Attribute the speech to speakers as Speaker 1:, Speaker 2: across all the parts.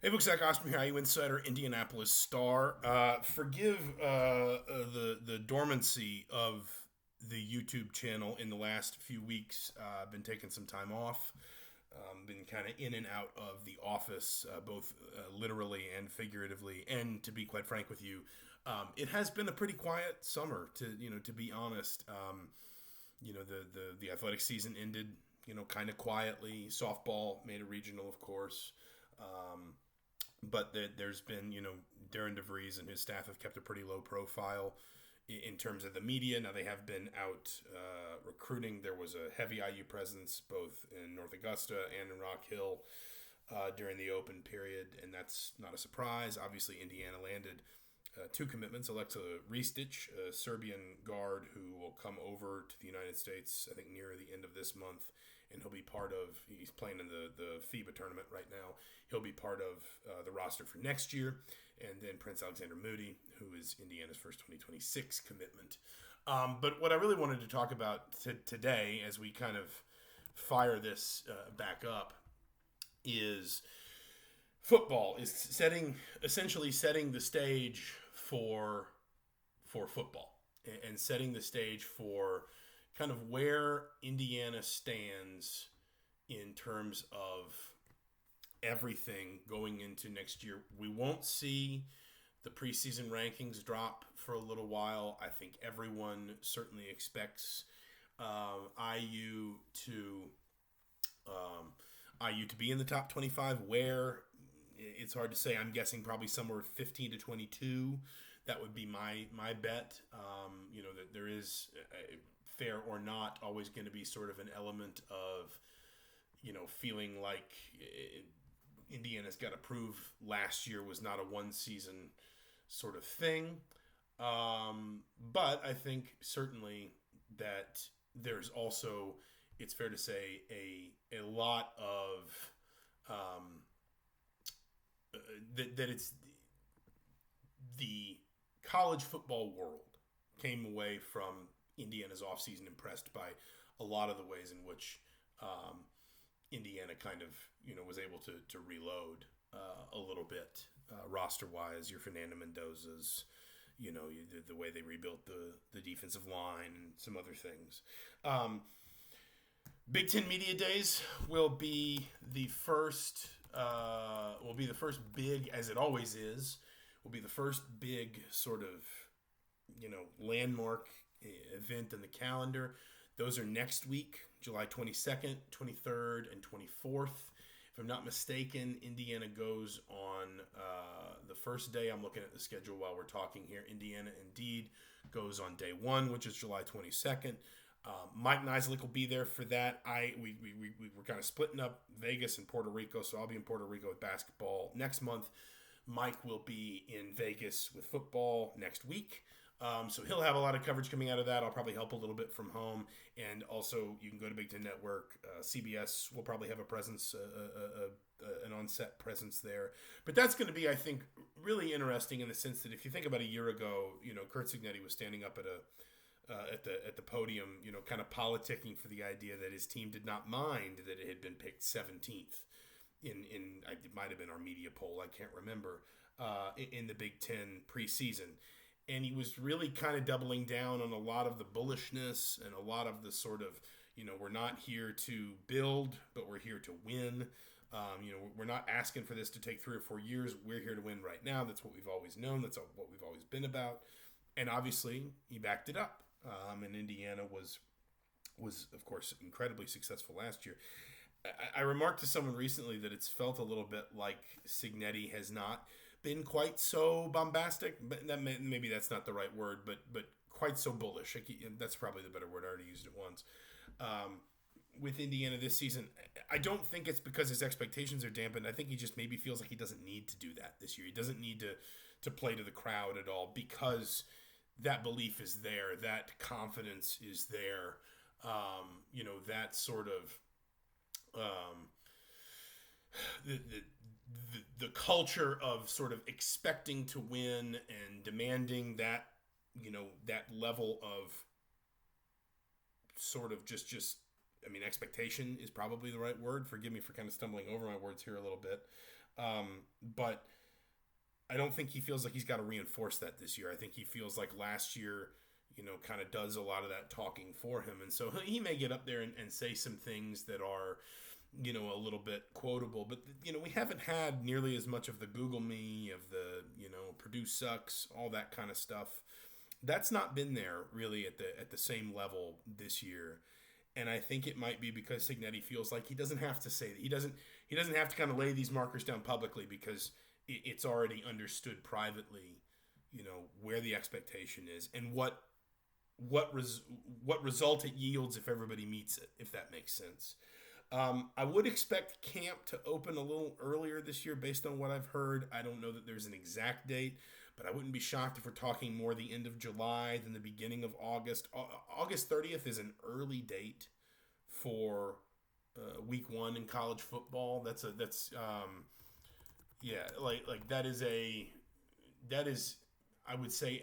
Speaker 1: Hey, folks, Zach Osterman here, IU Insider, Indianapolis Star. Forgive the dormancy of the YouTube channel in the last few weeks. I've been taking some time off. Been kind of in and out of the office, both literally and figuratively. And to be quite frank with you, it has been a pretty quiet summer. To be honest, the athletic season ended, kind of quietly. Softball made a regional, of course. But there's been, Darren DeVries and his staff have kept a pretty low profile in terms of the media. Now they have been out recruiting. There was a heavy IU presence both in North Augusta and in Rock Hill during the open period, and that's not a surprise. Obviously, Indiana landed two commitments. Alexa Ristich, a Serbian guard who will come over to the United States, I think, near the end of this month, and he's playing in the FIBA tournament right now. He'll be part of the roster for next year. And then Prince Alexander Moody, who is Indiana's first 2026 commitment. But what I really wanted to talk about today, as we kind of fire this back up, is football is essentially setting the stage for football and setting the stage for kind of where Indiana stands in terms of everything going into next year. We won't see the preseason rankings drop for a little while. I think everyone certainly expects IU to be in the top 25. Where, it's hard to say. I'm guessing probably somewhere 15 to 22. That would be my bet. That there is, fair or not, always going to be sort of an element of feeling like Indiana's got to prove last year was not a one season sort of thing. But I think certainly that there's also, it's fair to say, a lot of that it's the college football world came away from Indiana's offseason impressed by a lot of the ways in which Indiana kind of, was able to reload a little bit roster-wise. Your Fernando Mendoza's, the way they rebuilt the defensive line and some other things. Big Ten Media Days will be the first big, as it always is, will be the first big sort of, landmark event in the calendar. Those are next week, July 22nd, 23rd, and 24th. If I'm not mistaken, Indiana goes on the first day. I'm looking at the schedule while we're talking here. Indiana indeed goes on day one, which is July 22nd. Mike Neislick will be there for that. We're kind of splitting up Vegas and Puerto Rico, so I'll be in Puerto Rico with basketball next month. Mike will be in Vegas with football next week. So he'll have a lot of coverage coming out of that. I'll probably help a little bit from home. And also, you can go to Big Ten Network. CBS will probably have a presence, an on-set presence there. But that's going to be, I think, really interesting in the sense that if you think about a year ago, Kurt Signetti was standing up at the podium, kind of politicking for the idea that his team did not mind that it had been picked 17th in it might have been our media poll, I can't remember, in the Big Ten preseason. And he was really kind of doubling down on a lot of the bullishness and a lot of the sort of, we're not here to build, but we're here to win. We're not asking for this to take 3 or 4 years. We're here to win right now. That's what we've always known. That's what we've always been about. And obviously, he backed it up. And Indiana was, of course, incredibly successful last year. I remarked to someone recently that it's felt a little bit like Signetti has not been quite so bombastic, but maybe that's not the right word, but quite so bullish. That's probably the better word. I already used it once. With Indiana this season, I don't think it's because his expectations are dampened. I think he just maybe feels like he doesn't need to do that this year. He doesn't need to play to the crowd at all because that belief is there, that confidence is there. That sort of the culture of sort of expecting to win and demanding that, that level of sort of just expectation is probably the right word. Forgive me for kind of stumbling over my words here a little bit. But I don't think he feels like he's got to reinforce that this year. I think he feels like last year, kind of does a lot of that talking for him. And so he may get up there and say some things that are, a little bit quotable. But, we haven't had nearly as much of the Google me, of the, Purdue sucks, all that kind of stuff. That's not been there really at the same level this year. And I think it might be because Signetti feels like he doesn't have to say that. He doesn't have to kind of lay these markers down publicly because it's already understood privately, where the expectation is and what result it yields if everybody meets it, if that makes sense. I would expect camp to open a little earlier this year based on what I've heard. I don't know that there's an exact date, but I wouldn't be shocked if we're talking more the end of July than the beginning of August. August 30th is an early date for week 1 in college football. That is I would say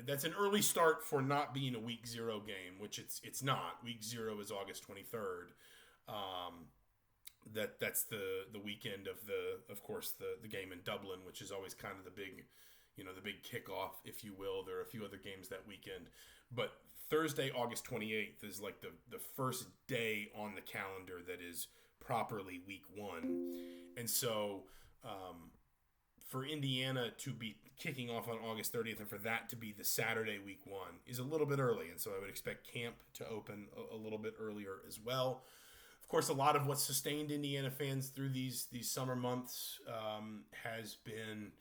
Speaker 1: that's an early start for not being a week 0 game, which it's not. Week 0 is August 23rd. That's the weekend of course the game in Dublin, which is always kind of the big kickoff, if you will. There are a few other games that weekend, but Thursday, August 28th is like the first day on the calendar that is properly week 1. And so for Indiana to be kicking off on August 30th and for that to be the Saturday week 1 is a little bit early. And so I would expect camp to open a little bit earlier as well. Of course, a lot of what sustained Indiana fans through these summer months has been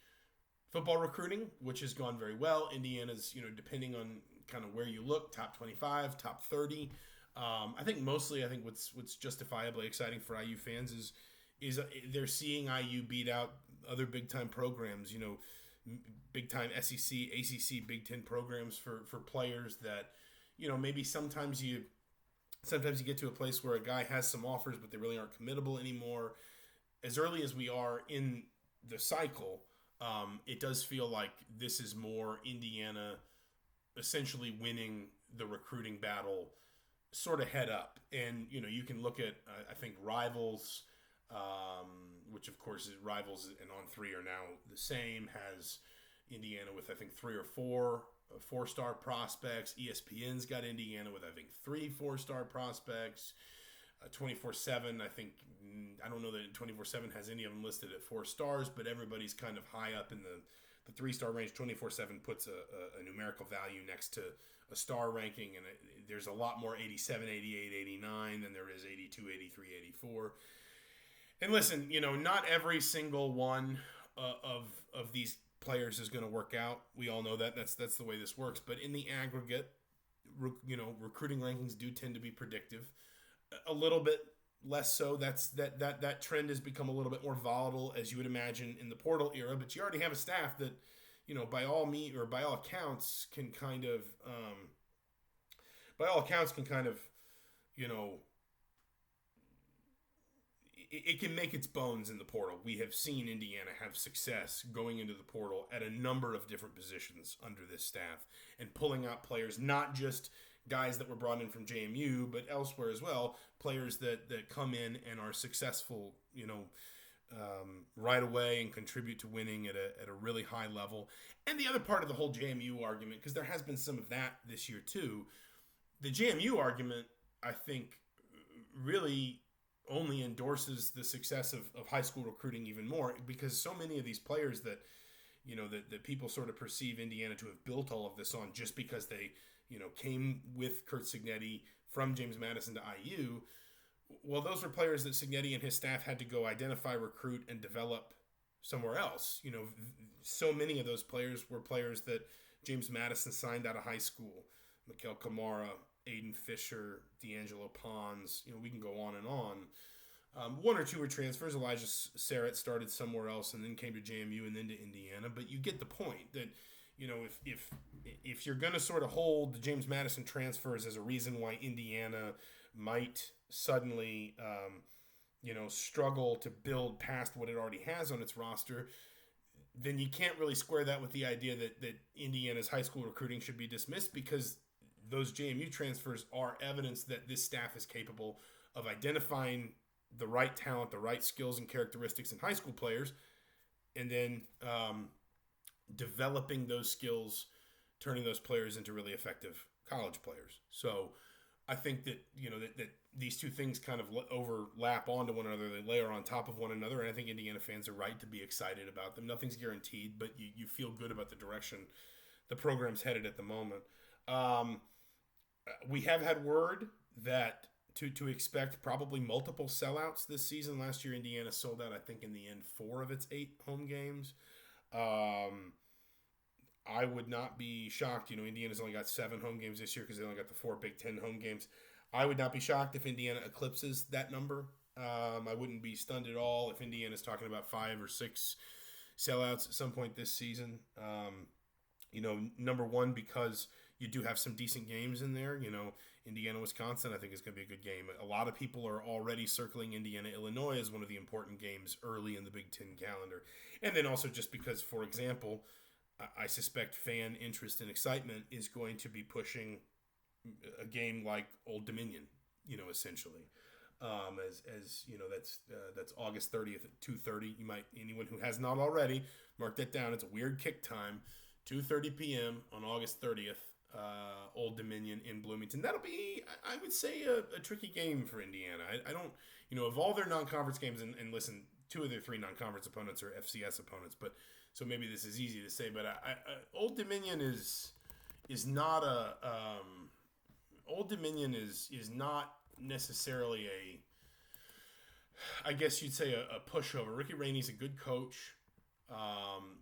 Speaker 1: football recruiting, which has gone very well. Indiana's, depending on kind of where you look, top 25, top 30. I think what's justifiably exciting for IU fans is they're seeing IU beat out other big time programs, big time SEC, ACC, Big Ten programs for players that, maybe sometimes you get to a place where a guy has some offers, but they really aren't committable anymore. As early as we are in the cycle, it does feel like this is more Indiana essentially winning the recruiting battle sort of head up. And, you can look at, I think, Rivals, which of course is Rivals and On3 are now the same, has Indiana with, I think, 3 or 4 4-star prospects. ESPN's got Indiana with, I think, 3 4-star prospects. 24/7, I don't know that 24/7 has any of them listed at 4 stars, but everybody's kind of high up in the 3-star range. 24/7 puts a numerical value next to a star ranking, and there's a lot more 87, 88, 89 than there is 82, 83, 84. And listen, not every single one of these players is going to work out. We all know that. That's the way this works. But in the aggregate, recruiting rankings do tend to be predictive. A little bit less so. That trend has become a little bit more volatile, as you would imagine, in the portal era. But you already have a staff that, by all accounts can kind of, it can make its bones in the portal. We have seen Indiana have success going into the portal at a number of different positions under this staff and pulling out players, not just guys that were brought in from JMU, but elsewhere as well, players that come in and are successful, right away and contribute to winning at a really high level. And the other part of the whole JMU argument, because there has been some of that this year too, the JMU argument, I think, really only endorses the success of high school recruiting even more, because so many of these players that people sort of perceive Indiana to have built all of this on just because they came with Curt Signetti from James Madison to IU. Well, those were players that Signetti and his staff had to go identify, recruit, and develop somewhere else. So many of those players were players that James Madison signed out of high school. Mikael Kamara, Aiden Fisher, D'Angelo Pons, we can go on and on. 1 or 2 were transfers. Elijah Sarrett started somewhere else and then came to JMU and then to Indiana. But you get the point that, if you're going to sort of hold the James Madison transfers as a reason why Indiana might suddenly, struggle to build past what it already has on its roster, then you can't really square that with the idea that Indiana's high school recruiting should be dismissed, because those JMU transfers are evidence that this staff is capable of identifying the right talent, the right skills and characteristics in high school players, and then developing those skills, turning those players into really effective college players. So I think that that these two things kind of overlap onto one another. They layer on top of one another, and I think Indiana fans are right to be excited about them. Nothing's guaranteed, but you feel good about the direction the program's headed at the moment. We have had word that to expect probably multiple sellouts this season. Last year, Indiana sold out, I think, in the end, 4 of its 8 home games. I would not be shocked. Indiana's only got 7 home games this year because they only got the 4 Big Ten home games. I would not be shocked if Indiana eclipses that number. I wouldn't be stunned at all if Indiana's talking about 5 or 6 sellouts at some point this season. Number one, because you do have some decent games in there. Indiana, Wisconsin, I think is going to be a good game. A lot of people are already circling Indiana, Illinois as one of the important games early in the Big Ten calendar. And then also just because, for example, I suspect fan interest and excitement is going to be pushing a game like Old Dominion, essentially. That's August 30th at 2:30. Anyone who has not already, mark that down. It's a weird kick time, 2:30 p.m. on August 30th. Old Dominion in Bloomington. That'll be, I would say, a tricky game for Indiana. I don't, of all their non-conference games, and listen, 2 of their 3 non-conference opponents are FCS opponents, but so maybe this is easy to say, but Old Dominion is not Old Dominion is not necessarily I guess you'd say a pushover. Ricky Rainey's a good coach.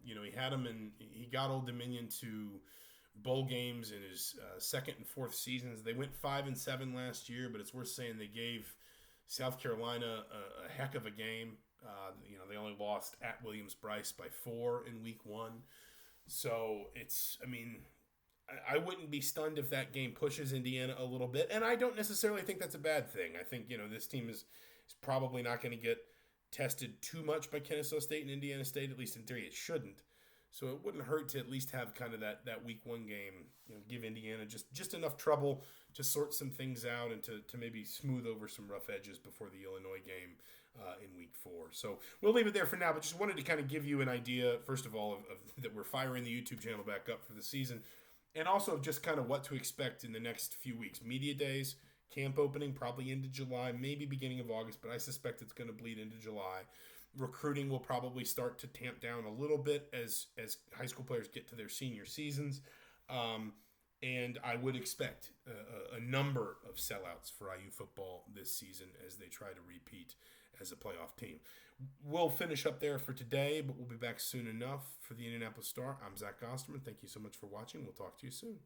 Speaker 1: He got Old Dominion to bowl games in his 2nd and 4th seasons. They went 5-7 last year, but it's worth saying they gave South Carolina a heck of a game. They only lost at Williams-Brice by 4 in week 1. So I wouldn't be stunned if that game pushes Indiana a little bit, and I don't necessarily think that's a bad thing. I think, this team is probably not going to get tested too much by Kennesaw State and Indiana State, at least in theory it shouldn't. So it wouldn't hurt to at least have kind of that week 1 game, give Indiana just enough trouble to sort some things out and to maybe smooth over some rough edges before the Illinois game in week 4. So we'll leave it there for now, but just wanted to kind of give you an idea, first of all, of that we're firing the YouTube channel back up for the season, and also just kind of what to expect in the next few weeks. Media days, camp opening probably into July, maybe beginning of August, but I suspect it's going to bleed into July. Recruiting will probably start to tamp down a little bit as high school players get to their senior seasons. And I would expect a number of sellouts for IU football this season as they try to repeat as a playoff team. We'll finish up there for today, but we'll be back soon enough. For the Indianapolis Star, I'm Zach Osterman. Thank you so much for watching. We'll talk to you soon.